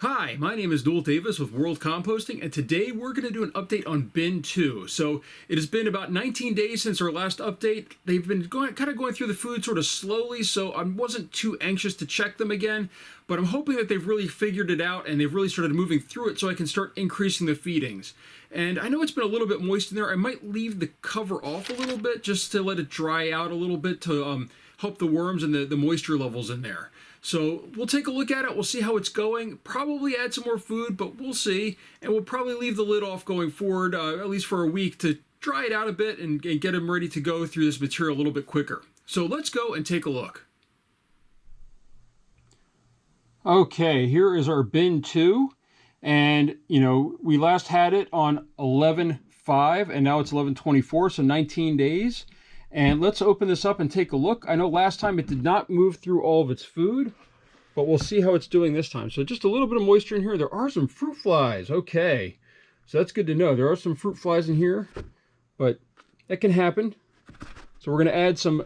Hi, my name is Noel Davis with World Composting, and today we're going to do an update on Bin 2. So it has been about 19 days since our last update. They've been kind of going through the food sort of slowly, so I wasn't too anxious to check them again, but I'm hoping that they've really figured it out and they've really started moving through it so I can start increasing the feedings. And I know it's been a little bit moist in there. I might leave the cover off a little bit just to let it dry out a little bit to help the worms and the moisture levels in there. So we'll take a look at it. We'll see how it's going. Probably add some more food, but we'll see. And we'll probably leave the lid off going forward, at least for a week, to dry it out a bit and get them ready to go through this material a little bit quicker. So let's go and take a look. Okay, here is our bin 2. And, we last had it on 11/5, and now it's 11/24, so 19 days. And let's open this up and take a look. I know last time it did not move through all of its food, but we'll see how it's doing this time. So just a little bit of moisture in here. There are some fruit flies. Okay, so that's good to know. There are some fruit flies in here, but that can happen. So we're going to add some,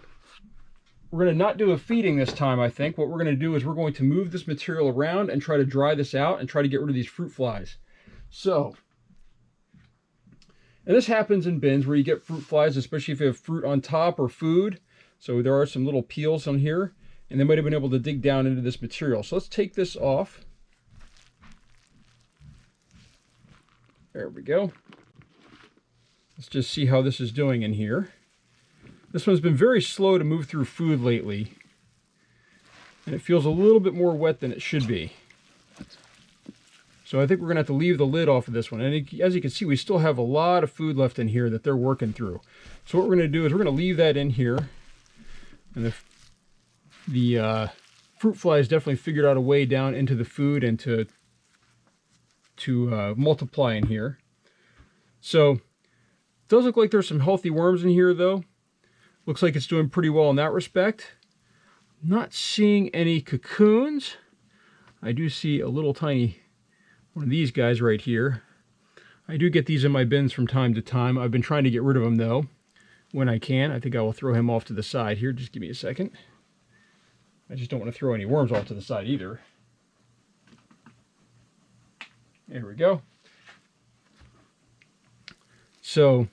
we're going to not do a feeding this time, I think. What we're going to do is we're going to move this material around and try to dry this out and try to get rid of these fruit flies. So, and this happens in bins where you get fruit flies, especially if you have fruit on top or food. So there are some little peels on here, and they might have been able to dig down into this material. So let's take this off. There we go. Let's just see how this is doing in here. This one's been very slow to move through food lately, and it feels a little bit more wet than it should be. So I think we're going to have to leave the lid off of this one. And as you can see, we still have a lot of food left in here that they're working through. So what we're going to do is we're going to leave that in here. And the fruit flies definitely figured out a way down into the food and to multiply in here. So it does look like there's some healthy worms in here, though. Looks like it's doing pretty well in that respect. Not seeing any cocoons. I do see a little tiny one of these guys right here. I do get these in my bins from time to time. I've been trying to get rid of them, though, when I can. I think I will throw him off to the side here. Just give me a second. I just don't want to throw any worms off to the side either. There we go. So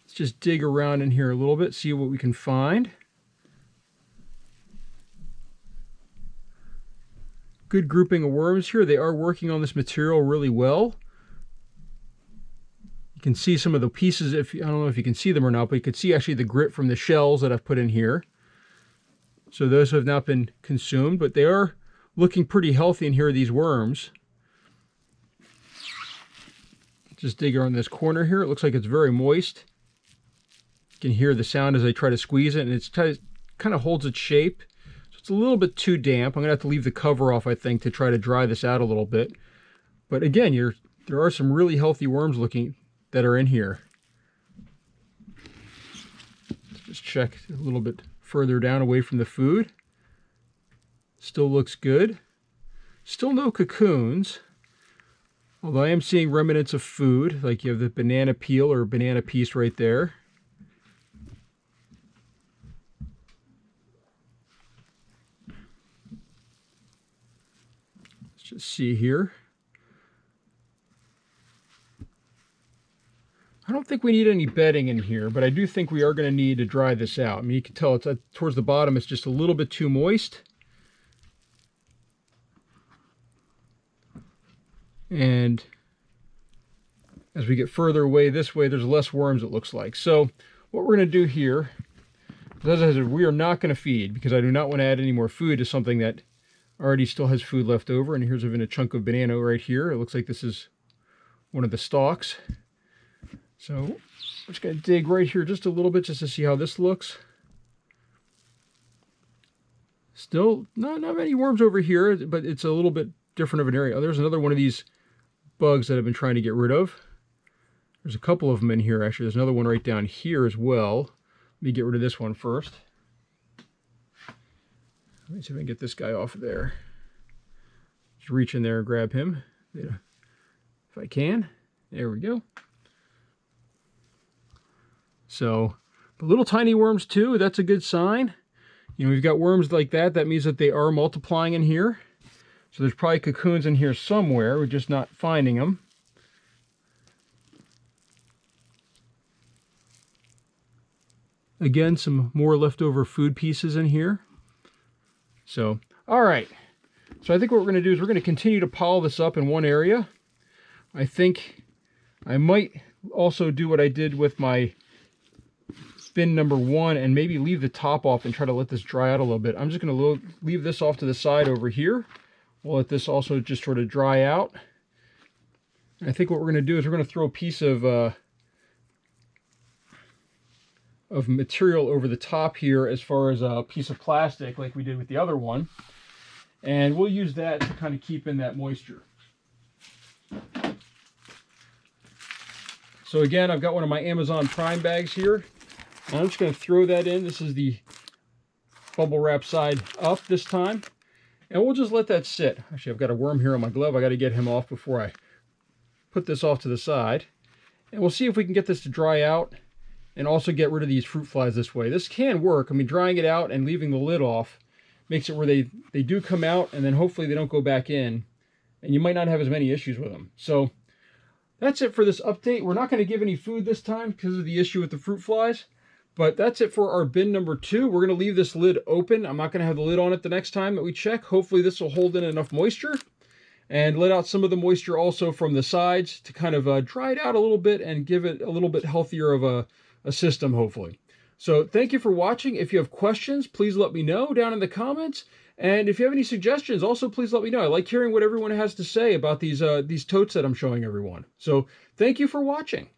let's just dig around in here a little bit, see what we can find. Good grouping of worms here. They are working on this material really well. You can see some of the pieces, I don't know if you can see them or not, but you can see actually the grit from the shells that I've put in here. So those have not been consumed, but they are looking pretty healthy in here, these worms. Just dig around this corner here. It looks like it's very moist. You can hear the sound as I try to squeeze it, and it kind of holds its shape. It's a little bit too damp. I'm going to have to leave the cover off, I think, to try to dry this out a little bit. But again, there are some really healthy worms looking that are in here. Let's just check a little bit further down away from the food. Still looks good. Still no cocoons. Although I am seeing remnants of food, like you have the banana peel or banana piece right there. Just see here. I don't think we need any bedding in here, but I do think we are going to need to dry this out. I mean, you can tell it's towards the bottom, it's just a little bit too moist. And as we get further away this way, there's less worms, it looks like. So what we're going to do here, as I said, we are not going to feed, because I do not want to add any more food to something that already still has food left over. And here's even a chunk of banana right here. It looks like this is one of the stalks. So I'm just going to dig right here just a little bit just to see how this looks. Still not many worms over here, but it's a little bit different of an area. Oh, there's another one of these bugs that I've been trying to get rid of. There's a couple of them in here, actually. There's another one right down here as well. Let me get rid of this one first. Let me see if I can get this guy off of there. Just reach in there and grab him. If I can. There we go. So, but little tiny worms too, that's a good sign. You know, we've got worms like that. That means that they are multiplying in here. So there's probably cocoons in here somewhere. We're just not finding them. Again, some more leftover food pieces in here. So, all right. So I think what we're going to do is we're going to continue to pile this up in one area. I think I might also do what I did with my bin number 1 and maybe leave the top off and try to let this dry out a little bit. I'm just going to leave this off to the side over here. We'll let this also just sort of dry out. And I think what we're going to do is we're going to throw a piece of material over the top here as far as a piece of plastic like we did with the other one. And we'll use that to kind of keep in that moisture. So again, I've got one of my Amazon Prime bags here. And I'm just going to throw that in. This is the bubble wrap side up this time. And we'll just let that sit. Actually, I've got a worm here on my glove. I got to get him off before I put this off to the side. And we'll see if we can get this to dry out and also get rid of these fruit flies this way. This can work. I mean, drying it out and leaving the lid off makes it where they do come out, and then hopefully they don't go back in, and you might not have as many issues with them. So that's it for this update. We're not going to give any food this time because of the issue with the fruit flies, but that's it for our bin number 2. We're going to leave this lid open. I'm not going to have the lid on it the next time that we check. Hopefully this will hold in enough moisture and let out some of the moisture also from the sides to kind of dry it out a little bit and give it a little bit healthier of a system, hopefully. So thank you for watching. If you have questions, please let me know down in the comments. And if you have any suggestions, also please let me know. I like hearing what everyone has to say about these totes that I'm showing everyone. So thank you for watching.